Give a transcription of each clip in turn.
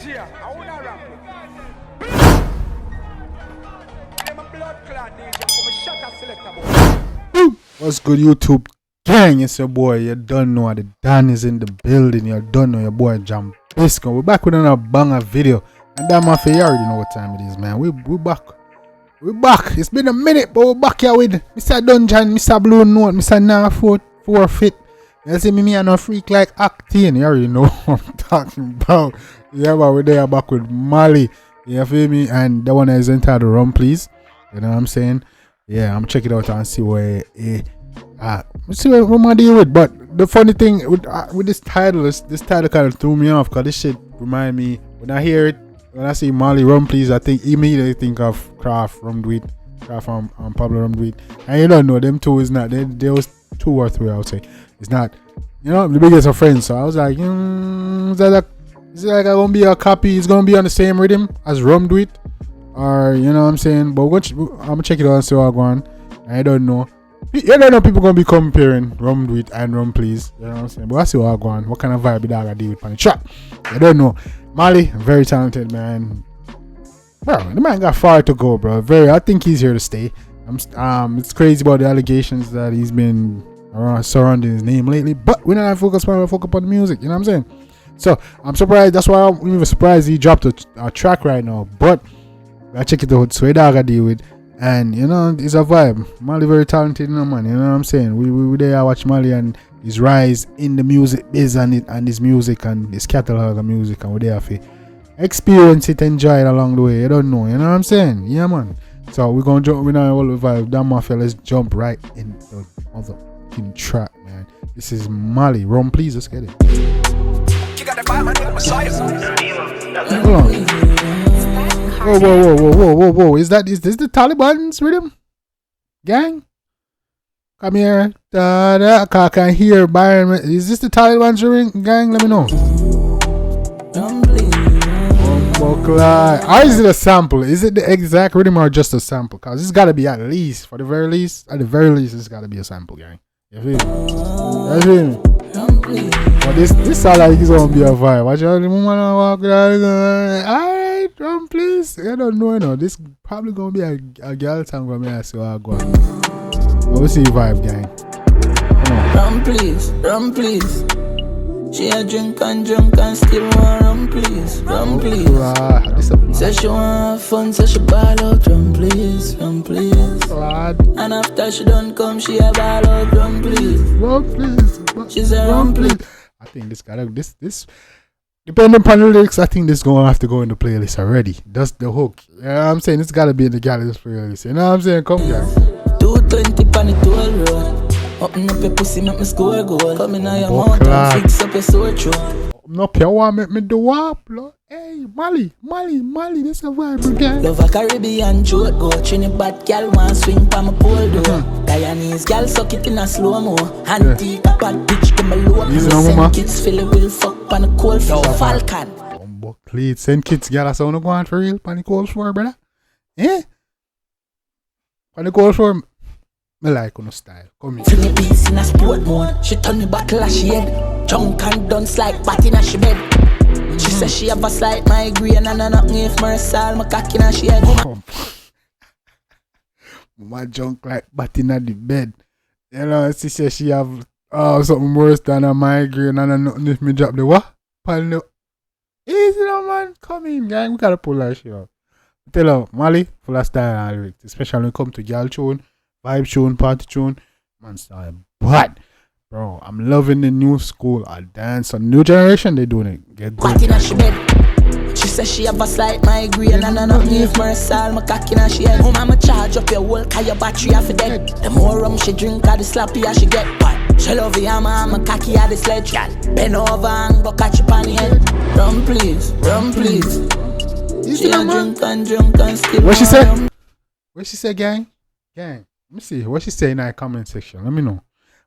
DJ, I wanna rap. I'm a blood clot DJ, I'm a shutter selector. What's good, YouTube gang? It's your boy. You don't know the Dan is in the building. You don't know your boy Jambisco. We're back with another banger video, and that mafia, you already know what time it is, man. We back. We're back. It's been a minute, but we're back here with Mr. Dungeon, Mr. Blue Note, Mr. Nah Forfeit. You see me and a freak like acting. You already know what I'm talking about. Yeah, but we're there back with Malie. You feel me? And that one is entitled Run Please. You know what I'm saying? Yeah, I'm check it out and see where see what I'm gonna deal with. But the funny thing with this title kind of threw me off, because this shit remind me, when I hear it, when I see Malie Run Please, I immediately think of Craft Rumdweed, Craft on Pablo Rumdweed. And you don't know, them two is not, there was two or three, I would say. It's not, you know, the biggest of friends. So I was like, is it like gonna be a copy? It's gonna be on the same rhythm as Rumdweed, or you know what I'm saying? But I'm gonna check it out and see how I go on. I don't know. You don't know people gonna be comparing Rumdweed and Run Please. You know what I'm saying? But I see how I go on. What kind of vibe did I deal with on the track? I don't know. Malie, very talented man. Bro, the man got far to go, bro. I think he's here to stay. It's crazy about the allegations that he's been surrounding his name lately, but we're not focused on the music, you know what I'm saying? So I'm surprised. That's why I'm even surprised he dropped a track right now. But I check it out. So I gotta deal with, and you know, it's a vibe. Malie very talented, you know, man. You know what I'm saying? We there watch Malie and his rise in the music biz and his music and his catalog of music, and we there for experience it, enjoy it along the way. You don't know, you know what I'm saying? Yeah, man. So we're gonna jump. We know all the vibe. That mafia. Let's jump right in the mother track, man. This is Malie. Run Please. Let's get it. You got the vibe, my nigga, Messiah. Whoa. Is this the Taliban's rhythm? Gang? Come here. I can hear Byron. Is this the Taliban's rhythm? Gang? Let me know. Or is it a sample? Is it the exact rhythm or just a sample? Because it's got to be at the very least, it's got to be a sample, gang. You feel me? But this sound like it's gonna be a vibe. Watch out, the woman walk down. Alright, Run Please. I don't know, you know. This probably gonna be a girl time gonna be ask you how I go. But we'll see vibe, gang. Run please. She a drunk and still want Run Please. Say she want fun, so she ball out Run Please. And after she done come, she a ball out Run Please. She say Run Please. I think this depending upon the lyrics, I think this gonna have to go in the playlist already. That's the hook. You know what I'm saying? It's gotta be in the Gallery's playlist. You know what I'm saying? Come, guys. 220 on the toll road. Open up your pussy, make me score a goal. Come in on your mouth and fix up your sore throat. Open up your one, make me do up, Lord. Hey, Malie, this a vibe again. Love a Caribbean joke go. Trinidad gal want swing pa my pole door. Guyanese gal suck it in a slow-mo. Antique bad bitch give me low. Send kids fill it will fuck pan a cold floor. Falcon. Please send kids gal a sound go on for real pan the cold floor, brother. Eh? Pan the cold floor. I like on style. Come here. Fling me piece in a sport mode. She turn me back as she head. Drunk and dance like bat in a she bed. She says she have a slight migraine and nothing if Marcel my cock in a she head. My junk like bat in the bed. You know, she says she have something worse than a migraine and nothing if me drop the what? Pal easy now, man. Come in, gang. We gotta pull that shit out. Tell her, Malie, full of style and lyrics. Especially when it come to girl tune, vibe tune, party tune, man style. But bro, I'm loving the new school. I dance on new generation. They doing it. Get good. She says she have a slight migraine and nothing if Marcel my cock in her she head. Home I'ma charge up your whole car your battery off dead. The more rum she drink, the slappier she get. But she love the hammer and my cocky at the sledge. Bend over and go catch up on the head. Run please. She a drunk and still. What she say? What she say, gang? Let me see what she say in that comment section. Let me know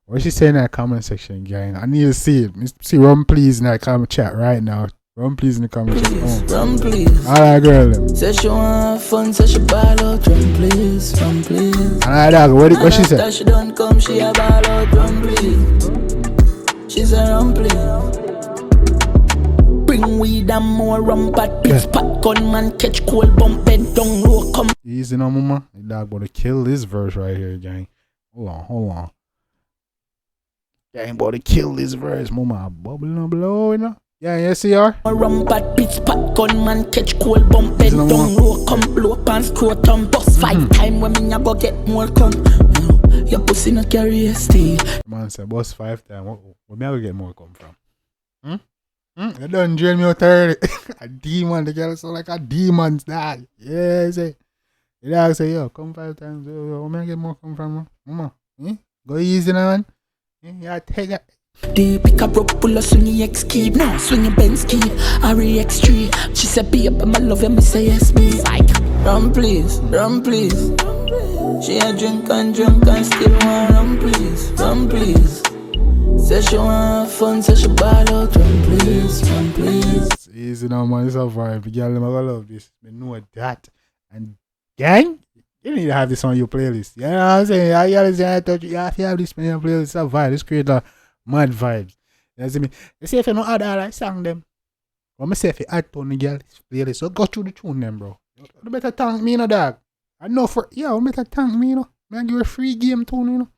what she say in that comment section, gang. I need to see it. See Run Please in that comment chat right now. Run Please in the comment section. Run Please. Alright, girl. Say she want fun, say she ball out. Run Please. Alright, dog. What she say? After she done come, she a ball out. Run Please. She's a Run Please. Bring bring weed and more rum. But bitch, pat gunman, catch cold bump, bend down low, come. Easy now, mama. The dog about to kill this verse right here, gang. Hold on. Gang about to kill this verse, mama. Bubbling up below, you know. Yeah, yes, CR. Rum, but bitch, pat gunman, catch cold bump, bend down low, come blow up and scrotum. Bust 5 times when me go get more come. Your pussy not carry a stay. Man said, boss 5 times. Where me I go get more come from? You done drain me out already. A demon, the girl sound like a demon's dog. Yeah, say. The dog say, yo, come 5 times. Yo, where me I get more come from, mama? Go easy now, man. Yeah, take it. They pick up rope, pull a swing your X key. No, swing your Benz key. REX3. She said, be up, I love you, me say yes, me. Psych. Run please, run please. She a drink and still want run please, run please. Say she want fun, say she ball out, run please, run please. It's easy now, man. It's a vibe. The girl, I'm gonna love this. I know that. And gang, you need to have this on your playlist. You know what I'm saying? You have to have this on your playlist. It's a vibe. It's create a mad vibes. You know what I mean? You see if you don't add all I sang them. But I say if you add to the girl playlist, so go through the tune them, bro. You better thank me, you know, dog. I know for you better thank me, you know. Man, give a free game tune, you know.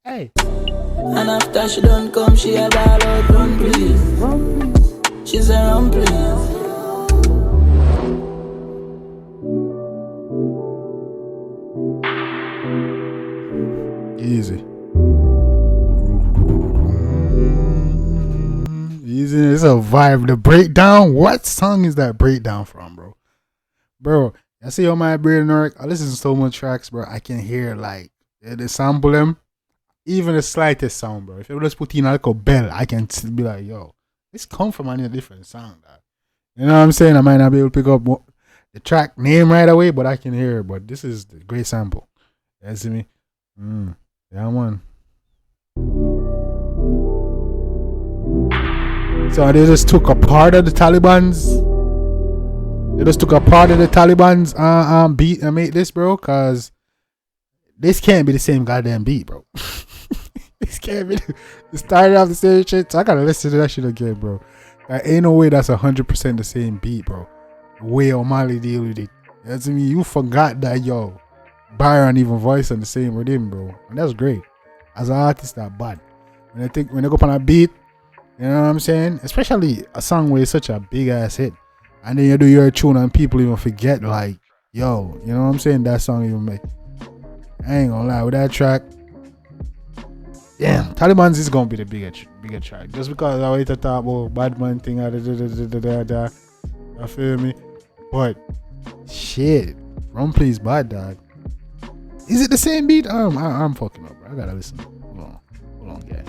Hey. And after she don't come, she a ball out, run please. Run please. She say run please. Easy. Easy. It's a vibe. The breakdown. What song is that breakdown from, bro? Bro, I see on my brain work. I listen to so much tracks, bro. I can hear like they sample them, even the slightest sound, bro. If you just put in like a bell, I can be like, yo, this come from a different sound, dog. You know what I'm saying? I might not be able to pick up the track name right away, but I can hear it. But this is the great sample. You see me? Yeah, man. So they just took a part of the Taliban's. They just took a part of the Taliban's beat and made this, bro. Cause this can't be the same goddamn beat, bro. This can't be. It started off the same shit. So I gotta listen to that shit again, bro. Like, ain't no way that's 100% the same beat, bro. The way Malie deal with it. You know what I mean? You forgot that, yo, Byron even voice on the same rhythm, bro. And that's great. As an artist, that bad. When they go up on a beat, you know what I'm saying? Especially a song where it's such a big ass hit. And then you do your tune and people even forget, like, yo, you know what I'm saying? That song even make. I ain't gonna lie, with that track, damn, Taliban's is gonna be the bigger track. Just because I wait to talk about bad man thing, you feel me? But shit, Run Please bad, dog. Is it the same beat? I'm fucking up, bro. I gotta listen. Hold on, guy.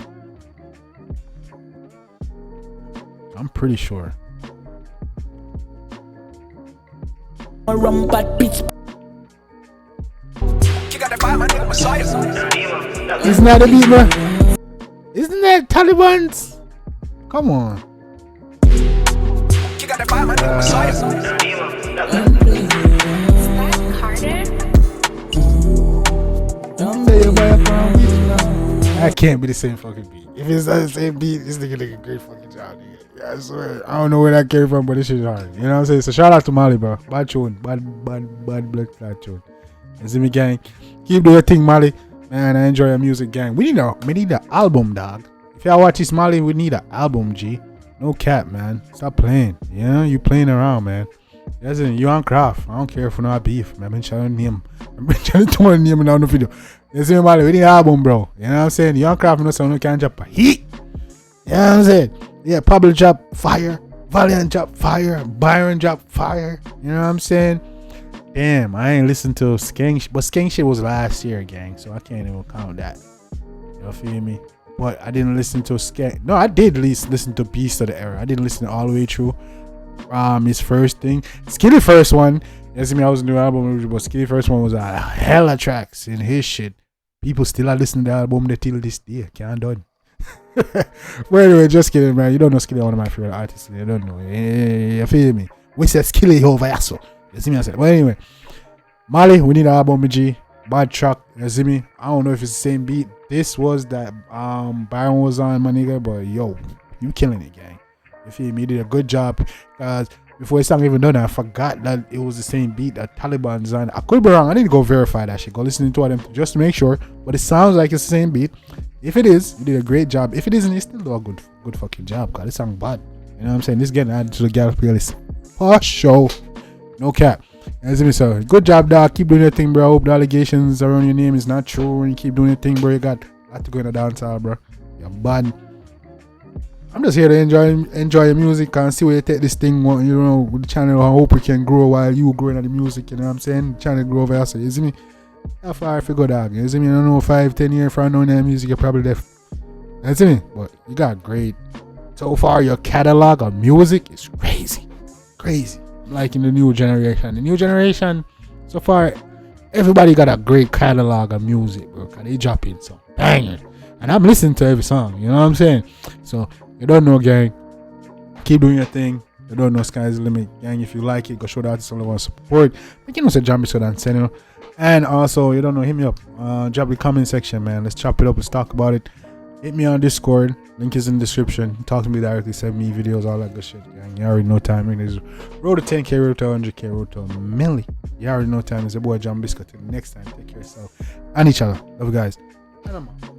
I'm pretty sure. Rum, but bitch. Isn't that a beat, bro? Isn't that Taliban's? Come on. That can't be the same fucking beat. If it's not the same beat, this nigga did a great fucking job, nigga. Yeah, I swear. I don't know where that came from, but this shit is hard. You know what I'm saying? So shout out to Malie, bro. Bad tune. Bad blood flat tune. You see me, gang? Keep doing your thing, Malie. Man, I enjoy your music, gang. We need an album, dog. If y'all watch this, Malie, we need an album, G. No cap, man. Stop playing. You know, you playing around, man. Listen, you on craft. I don't care if we're not beef. Man, I've been trying to name. I've been trying to turn name down the video. You see me, Malie? We need an album, bro. You know what I'm saying? You on craft, no sound, you can't drop a heat. You know what I'm saying? Yeah, Pablo drop fire. Valiant drop fire. Byron drop fire. You know what I'm saying? Damn, I ain't listened to Skeng, but Skeng shit was last year, gang, so I can't even count that. You feel me? But I didn't listen to Skeng. No, I did at least listen to Beast of the Era. I didn't listen all the way through. His first thing, Skilly first one. You see me, I was in the album, but Skilly first one was a hella tracks in his shit. People still are listening to the album till this day. Can't done. But anyway, just kidding, man. You don't know Skilly, one of my favorite artists. You don't know. You feel me? We said Skilly over here, so. You see me, I said. But anyway, Malie, we need an album, G. Bad track. You see me? I don't know if it's the same beat. This was that Byron was on, my nigga. But yo, you killing it, gang. You feel me? He did a good job. Because before the song even done, I forgot that it was the same beat that Taliban's on. I could be wrong. I need to go verify that shit. Go listen to them just to make sure. But it sounds like it's the same beat. If it is, you did a great job. If it isn't, you still do a good fucking job. Because this song bad. You know what I'm saying? This getting added to the Gal playlist. For sure. No cap. You see me, so good job, dog. Keep doing your thing, bro. I hope the allegations around your name is not true. And you keep doing your thing, bro. You got a lot to go in the dancehall, bro. You're bad. I'm just here to enjoy your music and see where you take this thing, you know, with the channel. I hope we can grow while you growing at the music, you know what I'm saying? The channel grow over here, so you see me? How far if you go, dog? You see me? I don't know, 5-10 years from knowing that music, you're probably left. You see me? But you got great. So far, your catalog of music is crazy. Crazy. Like in the new generation. The new generation, so far, everybody got a great catalog of music, bro. Cause they dropping some bangers. And I'm listening to every song, you know what I'm saying? So, you don't know, gang. Keep doing your thing. You don't know, sky's the limit. Gang, if you like it, go show that to someone who wants support. Make you know, say Jambisco and send. And also, you don't know, hit me up. Drop the comment section, man. Let's chop it up. Let's talk about it. Hit me on Discord. Link is in the description. Talk to me directly. Send me videos, all that good shit. Gang. You already know timing. There's road to 10K, road to 100K, road to Malie. You already know time. It's your boy Jambisco. Till next time, take care of yourself and each other. Love you guys. And I'm out.